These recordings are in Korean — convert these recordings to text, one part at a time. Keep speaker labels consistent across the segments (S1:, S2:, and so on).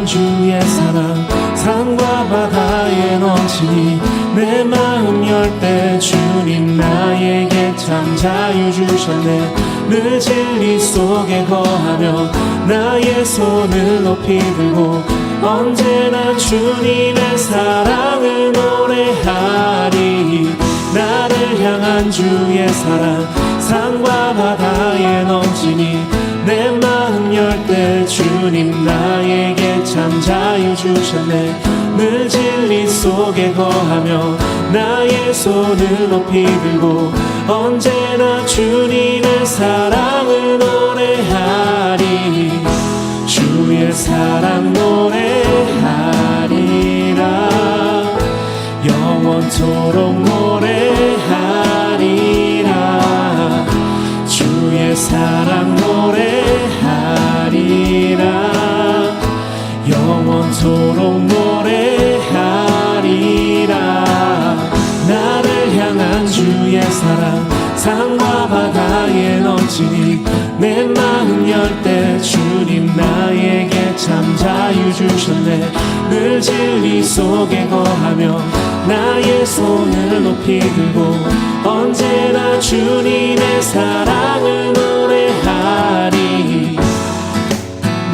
S1: 향한 주의 사랑 산과 바다에 넘치니 내 마음 열 때 주님 나에게 참 자유 주셨네. 늘 진리 속에 거하며 나의 손을 높이 들고 언제나 주님의 사랑을 노래하리. 나를 향한 주의 사랑 산과 바다에 넘치니 내 마음 열 때 주님 나에게 참 자유 주셨네. 늘 진리 속에 거하며 나의 손을 높이 들고 언제나 주님의 사랑을 노래하리. 주의 사랑 노래하리라. 영원토록 노래하리라. 주의 사랑 노래하리라. 영원토록 노래하리라. 나를 향한 주의 사랑 산과 바다에 넘치니 내 마음 열 때 주님 나에게 참 자유 주셨네. 늘 진리 속에 거하며 나의 손을 높이 들고 언제나 주님의 사랑을 노래하리.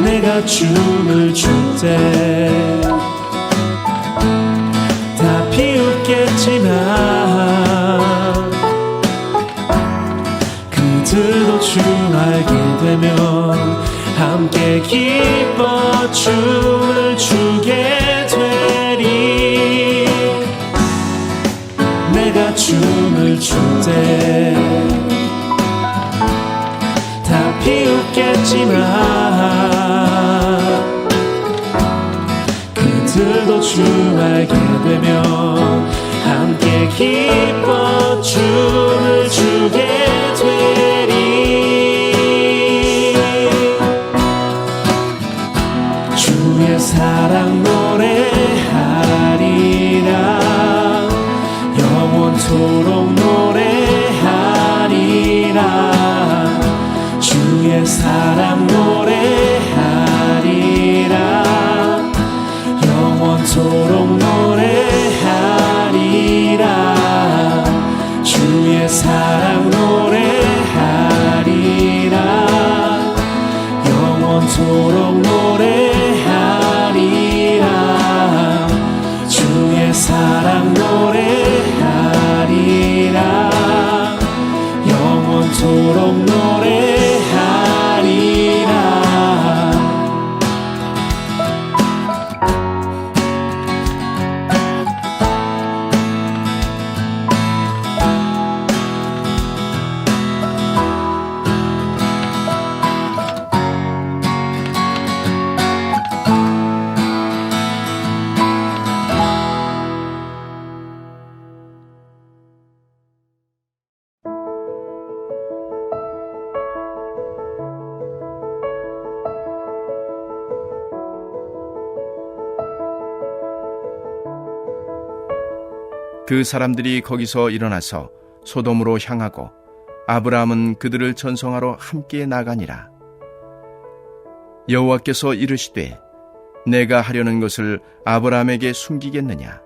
S1: 내가 춤을 출 때 다 비웃겠지만 그들도 주 알게 되면 함께 기뻐 춤을 추게 되리. 내가 춤을 출 때 다 비웃겠지만 그들도 주 알게 되면 함께 기뻐 춤을 추게 되리. 주의 사랑 노래하리라. 영원토록 노래하리라. 주의 사랑 노래하리라. 영원토록 노래하리라. 주의 사랑 노래하리라. 영원토록 노래하리라. 주의 사랑 노래하리라. 영원토록 노래하리라.
S2: 그 사람들이 거기서 일어나서 소돔으로 향하고 아브라함은 그들을 전송하러 함께 나가니라. 여호와께서 이르시되 내가 하려는 것을 아브라함에게 숨기겠느냐.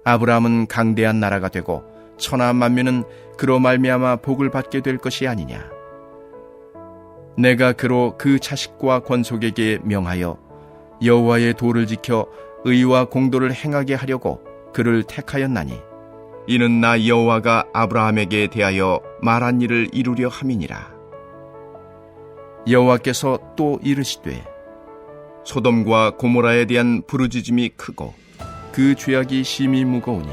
S2: 아브라함은 강대한 나라가 되고 천하 만민은 그로 말미암아 복을 받게 될 것이 아니냐. 내가 그로 그 자식과 권속에게 명하여 여호와의 도를 지켜 의와 공도를 행하게 하려고 그를 택하였나니 이는 나 여호와가 아브라함에게 대하여 말한 일을 이루려 함이니라. 여호와께서 또 이르시되 소돔과 고모라에 대한 부르짖음이 크고 그 죄악이 심히 무거우니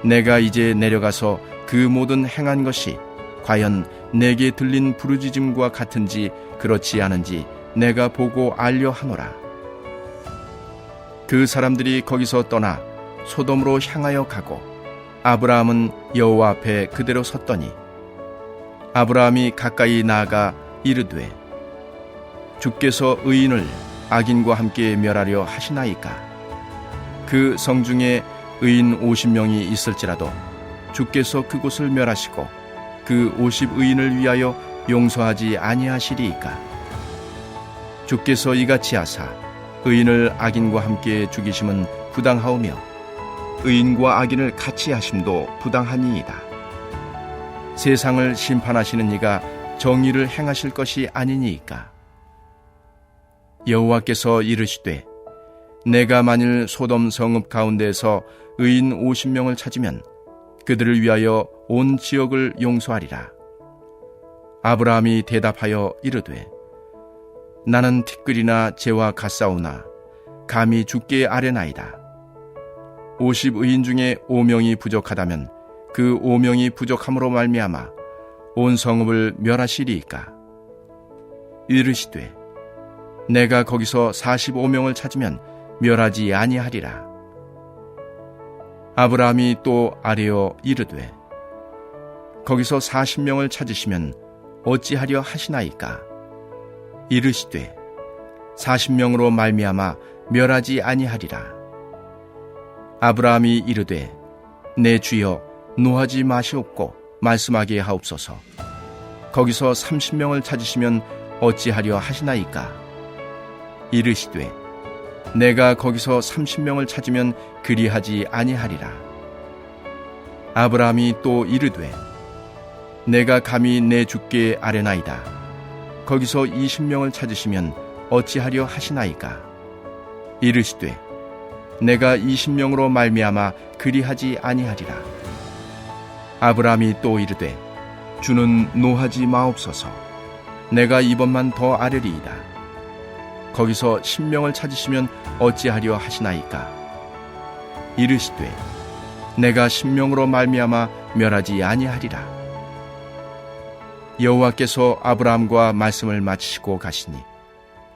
S2: 내가 이제 내려가서 그 모든 행한 것이 과연 내게 들린 부르짖음과 같은지 그렇지 않은지 내가 보고 알려 하노라. 그 사람들이 거기서 떠나 소돔으로 향하여 가고 아브라함은 여호와 앞에 그대로 섰더니 아브라함이 가까이 나아가 이르되 주께서 의인을 악인과 함께 멸하려 하시나이까. 그 성중에 의인 50명이 있을지라도 주께서 그곳을 멸하시고 그 50의인을 위하여 용서하지 아니하시리이까. 주께서 이같이 하사 의인을 악인과 함께 죽이심은 부당하오며 의인과 악인을 같이 하심도 부당하니이다. 세상을 심판하시는 이가 정의를 행하실 것이 아니니이까. 여호와께서 이르시되 내가 만일 소돔 성읍 가운데에서 의인 50명을 찾으면 그들을 위하여 온 지역을 용서하리라. 아브라함이 대답하여 이르되 나는 티끌이나 재와 같사오나 감히 죽게 아뢰나이다. 50의인 중에 5명이 부족하다면 그 5명이 부족함으로 말미암아 온 성읍을 멸하시리이까. 이르시되 내가 거기서 45명을 찾으면 멸하지 아니하리라. 아브라함이 또 아뢰어 이르되 거기서 40명을 찾으시면 어찌하려 하시나이까. 이르시되 40명으로 말미암아 멸하지 아니하리라. 아브라함이 이르되 내 주여 노하지 마시옵고 말씀하게 하옵소서. 거기서 30명을 찾으시면 어찌하려 하시나이까. 이르시되 내가 거기서 30명을 찾으면 그리하지 아니하리라. 아브라함이 또 이르되 내가 감히 내 주께 아뢰나이다. 거기서 20명을 찾으시면 어찌하려 하시나이까. 이르시되 내가 20명으로 말미암아 그리하지 아니하리라. 아브라함이 또 이르되 주는 노하지 마옵소서. 내가 이번만 더 아뢰리이다. 거기서 10명을 찾으시면 어찌하려 하시나이까. 이르시되 내가 10명으로 말미암아 멸하지 아니하리라. 여호와께서 아브라함과 말씀을 마치시고 가시니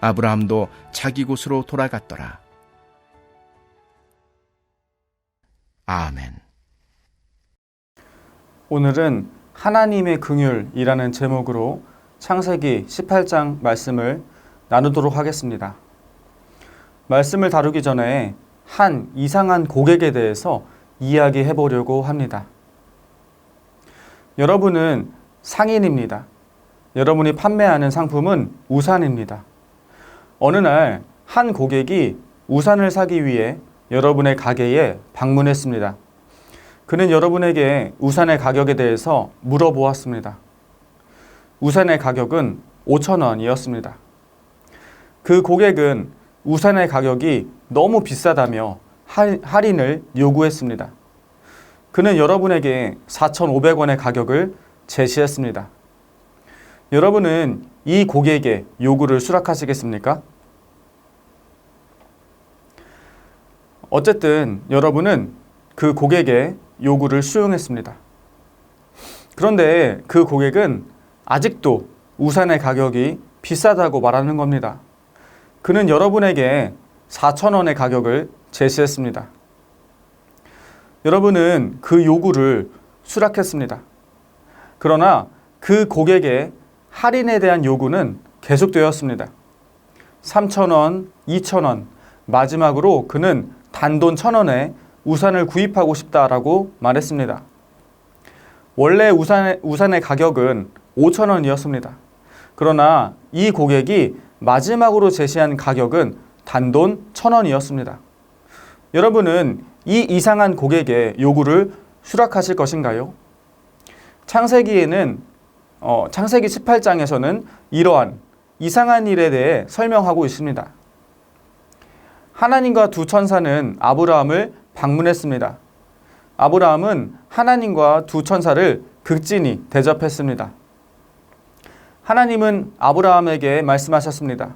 S2: 아브라함도 자기 곳으로 돌아갔더라. 아멘.
S3: 오늘은 하나님의 긍휼이라는 제목으로 창세기 18장 말씀을 나누도록 하겠습니다. 말씀을 다루기 전에 한 이상한 고객에 대해서 이야기해 보려고 합니다. 여러분은 상인입니다. 여러분이 판매하는 상품은 우산입니다. 어느 날 한 고객이 우산을 사기 위해 여러분의 가게에 방문했습니다. 그는 여러분에게 우산의 가격에 대해서 물어보았습니다. 우산의 가격은 5,000원이었습니다. 그 고객은 우산의 가격이 너무 비싸다며 할인을 요구했습니다. 그는 여러분에게 4,500원의 가격을 제시했습니다. 여러분은 이 고객의 요구를 수락하시겠습니까? 어쨌든 여러분은 그 고객의 요구를 수용했습니다. 그런데 그 고객은 아직도 우산의 가격이 비싸다고 말하는 겁니다. 그는 여러분에게 4,000원의 가격을 제시했습니다. 여러분은 그 요구를 수락했습니다. 그러나 그 고객의 할인에 대한 요구는 계속되었습니다. 3,000원, 2,000원, 마지막으로 그는 단돈 1,000원에 우산을 구입하고 싶다라고 말했습니다. 원래 우산의 가격은 5,000원이었습니다. 그러나 이 고객이 마지막으로 제시한 가격은 단돈 1,000원이었습니다. 여러분은 이 이상한 고객의 요구를 수락하실 것인가요? 창세기에는 창세기 18장에서는 이러한 이상한 일에 대해 설명하고 있습니다. 하나님과 두 천사는 아브라함을 방문했습니다. 아브라함은 하나님과 두 천사를 극진히 대접했습니다. 하나님은 아브라함에게 말씀하셨습니다.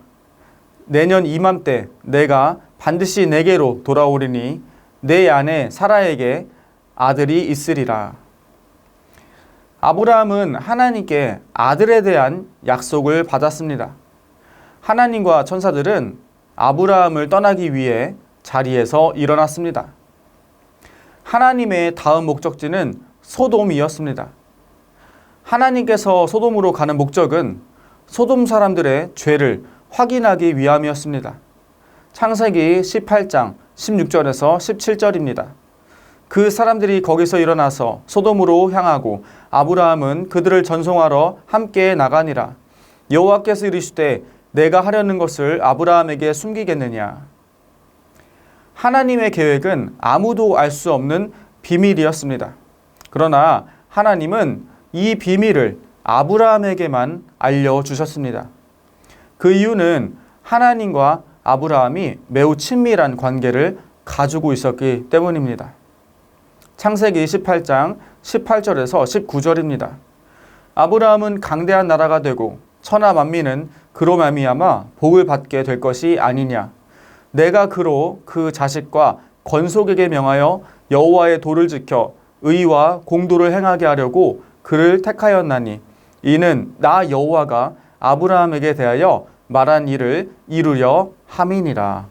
S3: 내년 이맘때 내가 반드시 내게로 돌아오리니 내 아내 사라에게 아들이 있으리라. 아브라함은 하나님께 아들에 대한 약속을 받았습니다. 하나님과 천사들은 아브라함을 떠나기 위해 자리에서 일어났습니다. 하나님의 다음 목적지는 소돔이었습니다. 하나님께서 소돔으로 가는 목적은 소돔 사람들의 죄를 확인하기 위함이었습니다. 창세기 18장 16절에서 17절입니다. 그 사람들이 거기서 일어나서 소돔으로 향하고 아브라함은 그들을 전송하러 함께 나가니라. 여호와께서 이르시되 내가 하려는 것을 아브라함에게 숨기겠느냐? 하나님의 계획은 아무도 알 수 없는 비밀이었습니다. 그러나 하나님은 이 비밀을 아브라함에게만 알려주셨습니다. 그 이유는 하나님과 아브라함이 매우 친밀한 관계를 가지고 있었기 때문입니다. 창세기 18장 18절에서 19절입니다. 아브라함은 강대한 나라가 되고 천하 만민은 그로 말미암아 복을 받게 될 것이 아니냐. 내가 그로 그 자식과 건속에게 명하여 여호와의 도를 지켜 의와 공도를 행하게 하려고 그를 택하였나니 이는 나 여호와가 아브라함에게 대하여 말한 일을 이루려 함이니라.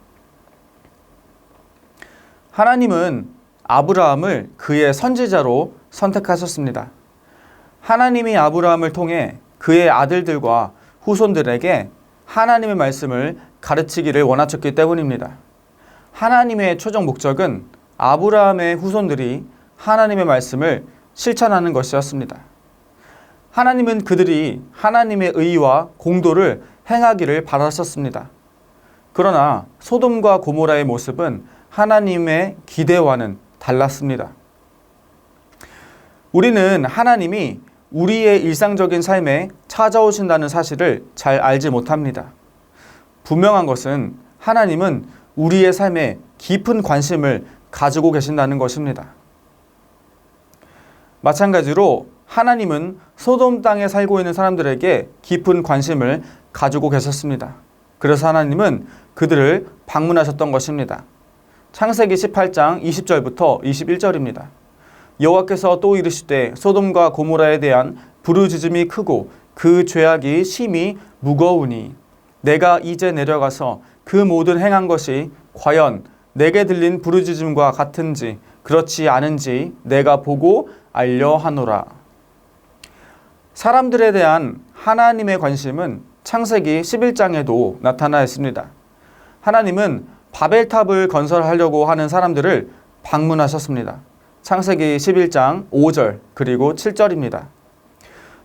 S3: 하나님은 아브라함을 그의 선지자로 선택하셨습니다. 하나님이 아브라함을 통해 그의 아들들과 후손들에게 하나님의 말씀을 가르치기를 원하셨기 때문입니다. 하나님의 최종 목적은 아브라함의 후손들이 하나님의 말씀을 실천하는 것이었습니다. 하나님은 그들이 하나님의 의와 공도를 행하기를 바라셨습니다. 그러나 소돔과 고모라의 모습은 하나님의 기대와는 달랐습니다. 우리는 하나님이 우리의 일상적인 삶에 찾아오신다는 사실을 잘 알지 못합니다. 분명한 것은 하나님은 우리의 삶에 깊은 관심을 가지고 계신다는 것입니다. 마찬가지로 하나님은 소돔 땅에 살고 있는 사람들에게 깊은 관심을 가지고 계셨습니다. 그래서 하나님은 그들을 방문하셨던 것입니다. 창세기 18장 20절부터 21절입니다. 여호와께서 또 이르시되 소돔과 고모라에 대한 부르짖음이 크고 그 죄악이 심히 무거우니 내가 이제 내려가서 그 모든 행한 것이 과연 내게 들린 부르짖음과 같은지 그렇지 않은지 내가 보고 알려 하노라. 사람들에 대한 하나님의 관심은 창세기 11장에도 나타나 있습니다. 하나님은 바벨탑을 건설하려고 하는 사람들을 방문하셨습니다. 창세기 11장 5절 그리고 7절입니다.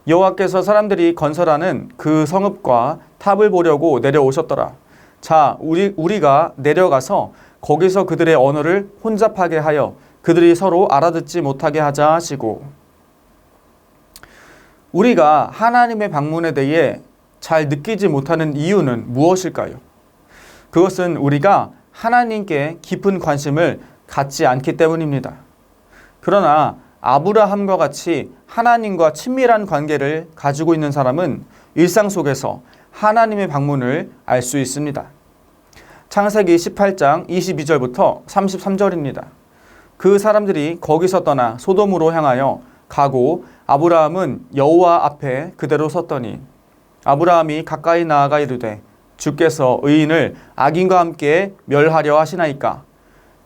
S3: 여호와께서 사람들이 건설하는 그 성읍과 탑을 보려고 내려오셨더라. 자, 우리가 내려가서 거기서 그들의 언어를 혼잡하게 하여 그들이 서로 알아듣지 못하게 하자 하시고, 우리가 하나님의 방문에 대해 잘 느끼지 못하는 이유는 무엇일까요? 그것은 우리가 하나님께 깊은 관심을 갖지 않기 때문입니다. 그러나 아브라함과 같이 하나님과 친밀한 관계를 가지고 있는 사람은 일상 속에서 하나님의 방문을 알 수 있습니다. 창세기 18장 22절부터 33절입니다. 그 사람들이 거기서 떠나 소돔으로 향하여 가고 아브라함은 여호와 앞에 그대로 섰더니 아브라함이 가까이 나아가 이르되 주께서 의인을 악인과 함께 멸하려 하시나이까.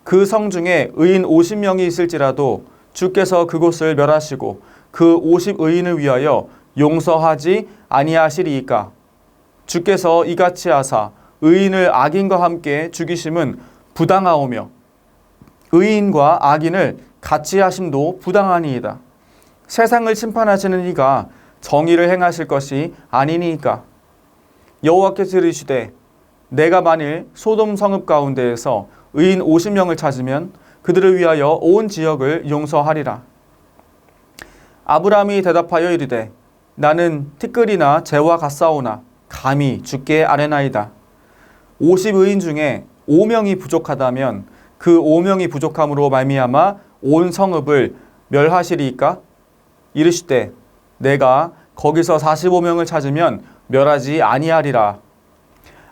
S3: 그 성 중에 의인 50명이 있을지라도 주께서 그곳을 멸하시고 그 50의인을 위하여 용서하지 아니하시리이까. 주께서 이같이 하사 의인을 악인과 함께 죽이심은 부당하오며 의인과 악인을 같이 하심도 부당하니이다. 세상을 심판하시는 이가 정의를 행하실 것이 아니니이까. 여호와께서 이르시되 내가 만일 소돔 성읍 가운데에서 의인 50명을 찾으면 그들을 위하여 온 지역을 용서하리라. 아브라함이 대답하여 이르되 나는 티끌이나 재와 같사오나 감히 주께 아뢰나이다. 50의인 중에 5명이 부족하다면 그 5명이 부족함으로 말미암아 온 성읍을 멸하시리이까? 이르시되 내가 거기서 45명을 찾으면 멸하지 아니하리라.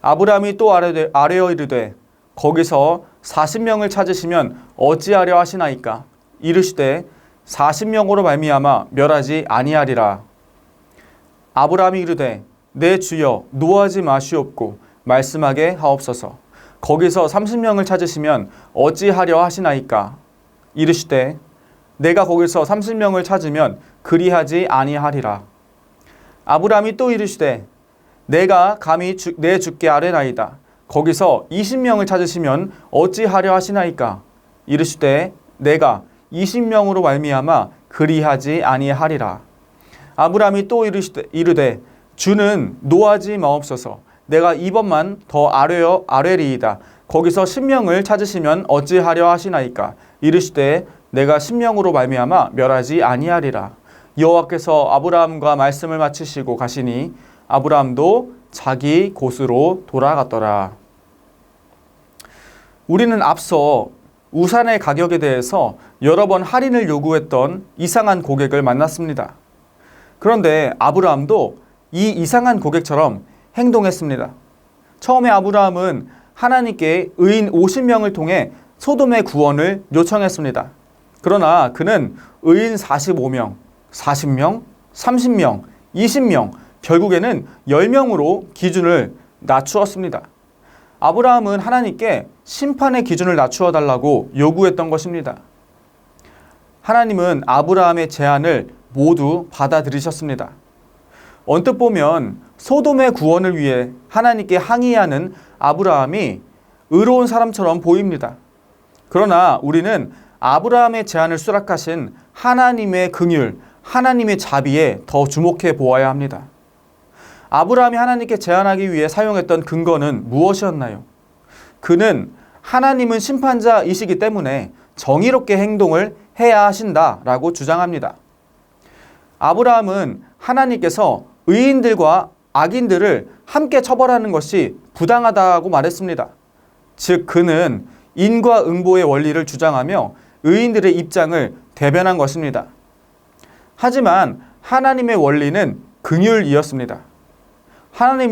S3: 아브라함이 또 아뢰어 이르되 거기서 40명을 찾으시면 어찌하려 하시나이까? 이르시되 40명으로 말미암아 멸하지 아니하리라. 아브라함이 이르되 내 주여 노하지 마시옵고 말씀하게 하옵소서. 거기서 30명을 찾으시면 어찌하려 하시나이까? 이르시되 내가 거기서 30명을 찾으면 그리하지 아니하리라. 아브라함이 또 이르시되 내가 감히 내 주께 아뢰나이다. 거기서 20명을 찾으시면 어찌하려 하시나이까? 이르시되 내가 20명으로 말미암아 그리하지 아니하리라. 아브라함이 또 이르되 주는 노하지 마옵소서. 내가 이번만 더 아뢰리이다. 거기서 신명을 찾으시면 어찌하려 하시나이까. 이르시되 내가 신명으로 말미암아 멸하지 아니하리라. 여호와께서 아브라함과 말씀을 마치시고 가시니 아브라함도 자기 곳으로 돌아갔더라. 우리는 앞서 우산의 가격에 대해서 여러 번 할인을 요구했던 이상한 고객을 만났습니다. 그런데 아브라함도 이 이상한 고객처럼 행동했습니다. 처음에 아브라함은 하나님께 의인 50명을 통해 소돔의 구원을 요청했습니다. 그러나 그는 의인 45명, 40명, 30명, 20명, 결국에는 10명으로 기준을 낮추었습니다. 아브라함은 하나님께 심판의 기준을 낮추어 달라고 요구했던 것입니다. 하나님은 아브라함의 제안을 모두 받아들이셨습니다. 언뜻 보면 소돔의 구원을 위해 하나님께 항의하는 아브라함이 의로운 사람처럼 보입니다. 그러나 우리는 아브라함의 제안을 수락하신 하나님의 긍휼, 하나님의 자비에 더 주목해 보아야 합니다. 아브라함이 하나님께 제안하기 위해 사용했던 근거는 무엇이었나요? 그는 하나님은 심판자이시기 때문에 정의롭게 행동을 해야 하신다라고 주장합니다. 아브라함은 하나님께서 의인들과 악인들을 함께 처벌하는 것이 부당하다고 말했습니다. 즉 그는 인과 응보의 원리를 주장하며 의인들의 입장을 대변한 것입니다. 하지만 하나님의 원리는 긍휼이었습니다.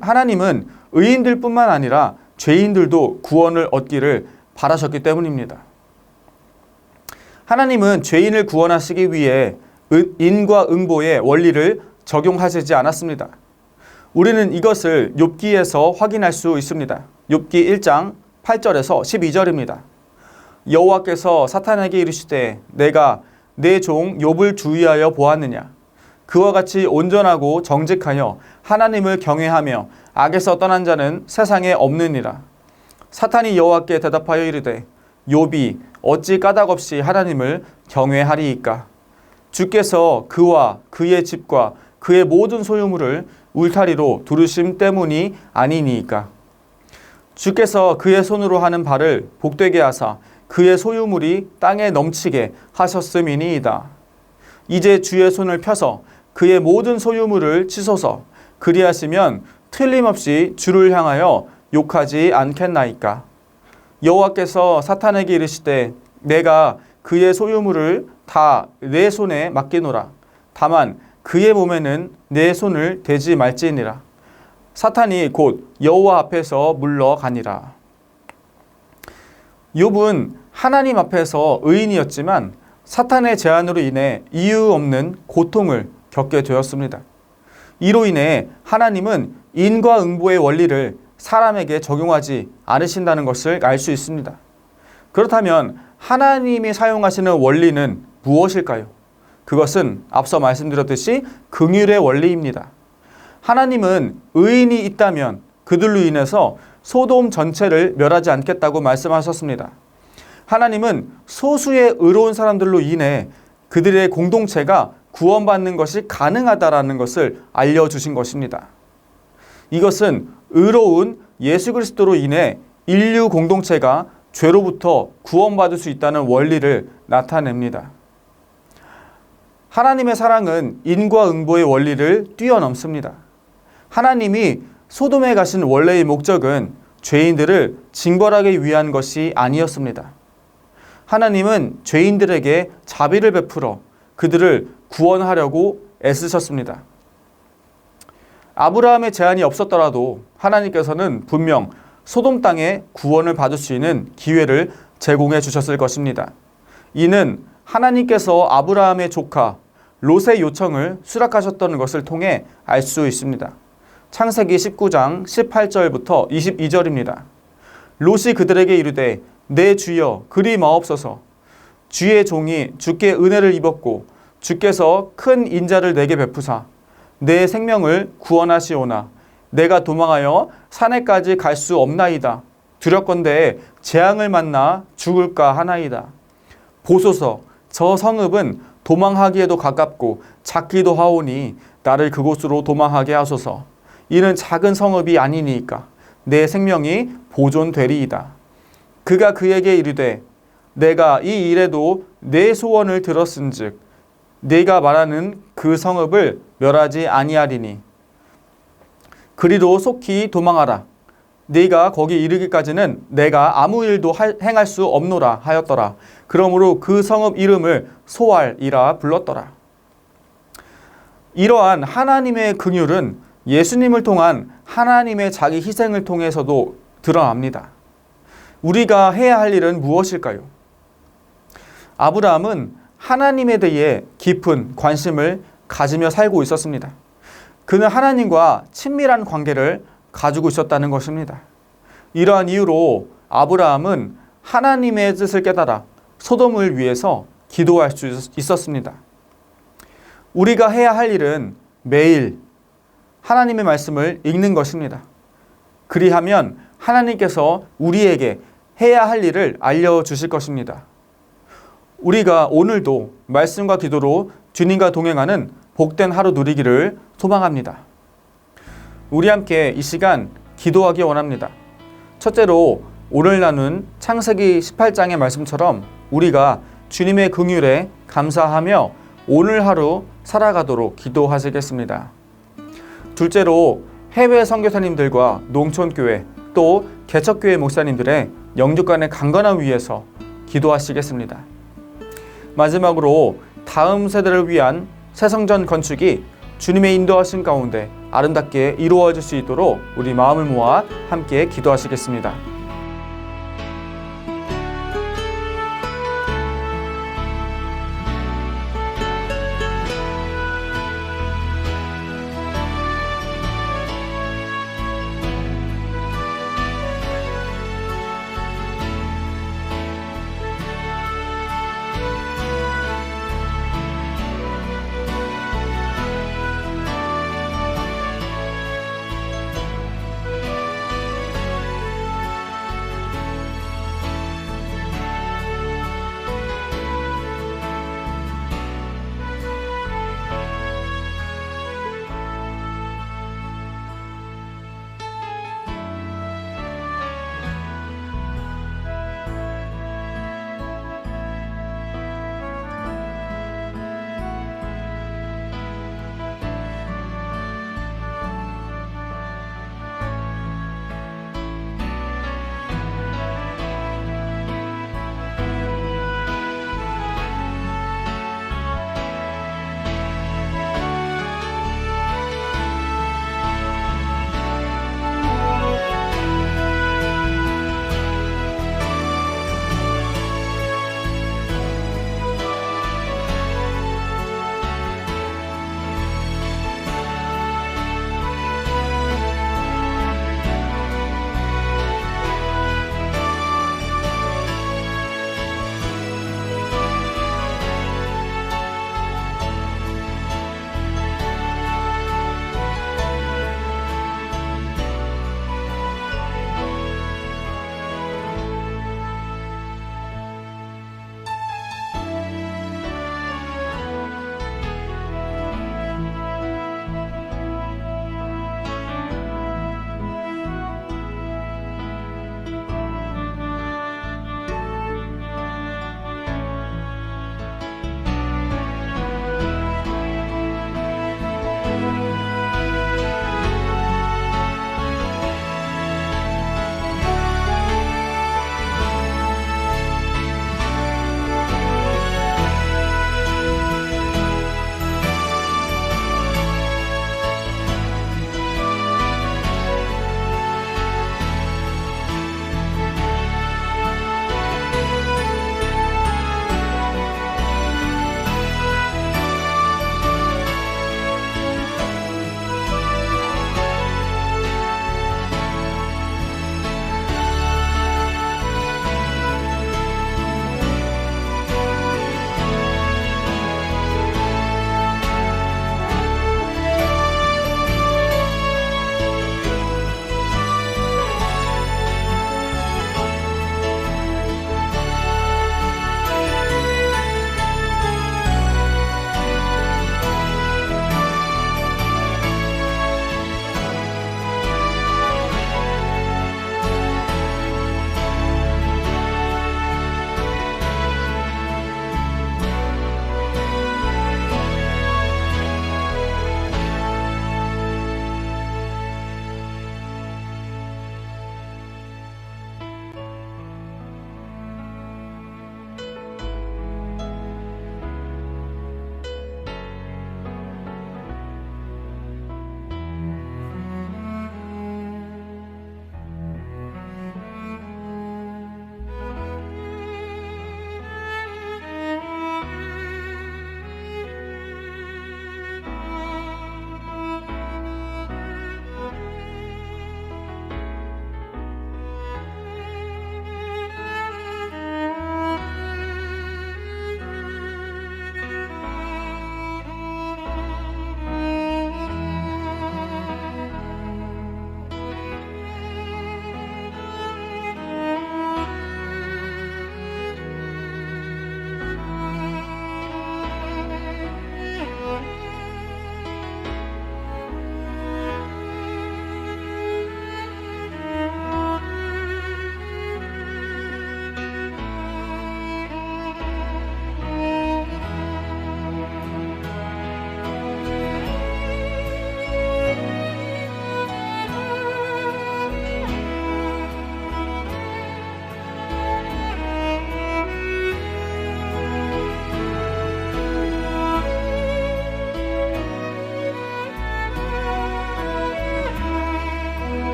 S3: 하나님은 의인들뿐만 아니라 죄인들도 구원을 얻기를 바라셨기 때문입니다. 하나님은 죄인을 구원하시기 위해 인과 응보의 원리를 적용하시지 않았습니다. 우리는 이것을 욥기에서 확인할 수 있습니다. 욥기 1장 8절에서 12절입니다. 여호와께서 사탄에게 이르시되 내가 내 종 욥을 주의하여 보았느냐. 그와 같이 온전하고 정직하여 하나님을 경외하며 악에서 떠난 자는 세상에 없느니라. 사탄이 여호와께 대답하여 이르되 욥이 어찌 까닭없이 하나님을 경외하리이까. 주께서 그와 그의 집과 그의 모든 소유물을 울타리로 두르심 때문이 아니니이까. 주께서 그의 손으로 하는 바를 복되게 하사 그의 소유물이 땅에 넘치게 하셨음이니이다. 이제 주의 손을 펴서 그의 모든 소유물을 치소서. 그리하시면 틀림없이 주를 향하여 욕하지 않겠나이까. 여호와께서 사탄에게 이르시되 내가 그의 소유물을 다 내 손에 맡기노라. 다만 그의 몸에는 내 손을 대지 말지니라. 사탄이 곧 여호와 앞에서 물러가니라. 욥은 하나님 앞에서 의인이었지만 사탄의 제안으로 인해 이유 없는 고통을 겪게 되었습니다. 이로 인해 하나님은 인과응보의 원리를 사람에게 적용하지 않으신다는 것을 알 수 있습니다. 그렇다면 하나님이 사용하시는 원리는 무엇일까요? 그것은 앞서 말씀드렸듯이 긍휼의 원리입니다. 하나님은 의인이 있다면 그들로 인해서 소돔 전체를 멸하지 않겠다고 말씀하셨습니다. 하나님은 소수의 의로운 사람들로 인해 그들의 공동체가 구원받는 것이 가능하다라는 것을 알려주신 것입니다. 이것은 의로운 예수 그리스도로 인해 인류 공동체가 죄로부터 구원받을 수 있다는 원리를 나타냅니다. 하나님의 사랑은 인과응보의 원리를 뛰어넘습니다. 하나님이 소돔에 가신 원래의 목적은 죄인들을 징벌하기 위한 것이 아니었습니다. 하나님은 죄인들에게 자비를 베풀어 그들을 구원하려고 애쓰셨습니다. 아브라함의 제안이 없었더라도 하나님께서는 분명 소돔 땅에 구원을 받을 수 있는 기회를 제공해 주셨을 것입니다. 이는 하나님께서 아브라함의 조카 롯의 요청을 수락하셨던 것을 통해 알 수 있습니다. 창세기 19장 18절부터 22절입니다. 롯이 그들에게 이르되 내 주여 그리 마옵소서. 주의 종이 주께 은혜를 입었고 주께서 큰 인자를 내게 베푸사 내 생명을 구원하시오나 내가 도망하여 산에까지 갈 수 없나이다. 두렵건대 재앙을 만나 죽을까 하나이다. 보소서 저 성읍은 도망하기에도 가깝고 작기도 하오니 나를 그곳으로 도망하게 하소서. 이는 작은 성읍이 아니니까 내 생명이 보존되리이다. 그가 그에게 이르되 내가 이 일에도 내 소원을 들었은즉 네가 말하는 그 성읍을 멸하지 아니하리니 그리로 속히 도망하라. 네가 거기 이르기까지는 내가 아무 일도 행할 수 없노라 하였더라. 그러므로 그 성읍 이름을 소알이라 불렀더라. 이러한 하나님의 긍휼은 예수님을 통한 하나님의 자기 희생을 통해서도 드러납니다. 우리가 해야 할 일은 무엇일까요? 아브라함은 하나님에 대해 깊은 관심을 가지며 살고 있었습니다. 그는 하나님과 친밀한 관계를 가지고 있었다는 것입니다. 이러한 이유로 아브라함은 하나님의 뜻을 깨달아 소돔을 위해서 기도할 수 있었습니다. 우리가 해야 할 일은 매일 하나님의 말씀을 읽는 것입니다. 그리하면 하나님께서 우리에게 해야 할 일을 알려주실 것입니다. 우리가 오늘도 말씀과 기도로 주님과 동행하는 복된 하루 누리기를 소망합니다. 우리 함께 이 시간 기도하기 원합니다. 첫째로 오늘 나눈 창세기 18장의 말씀처럼 우리가 주님의 긍휼에 감사하며 오늘 하루 살아가도록 기도하시겠습니다. 둘째로 해외 선교사님들과 농촌교회 또 개척교회 목사님들의 영육간의 강건함 위해서 기도하시겠습니다. 마지막으로 다음 세대를 위한 새성전 건축이 주님의 인도하신 가운데 아름답게 이루어질 수 있도록 우리 마음을 모아 함께 기도하시겠습니다.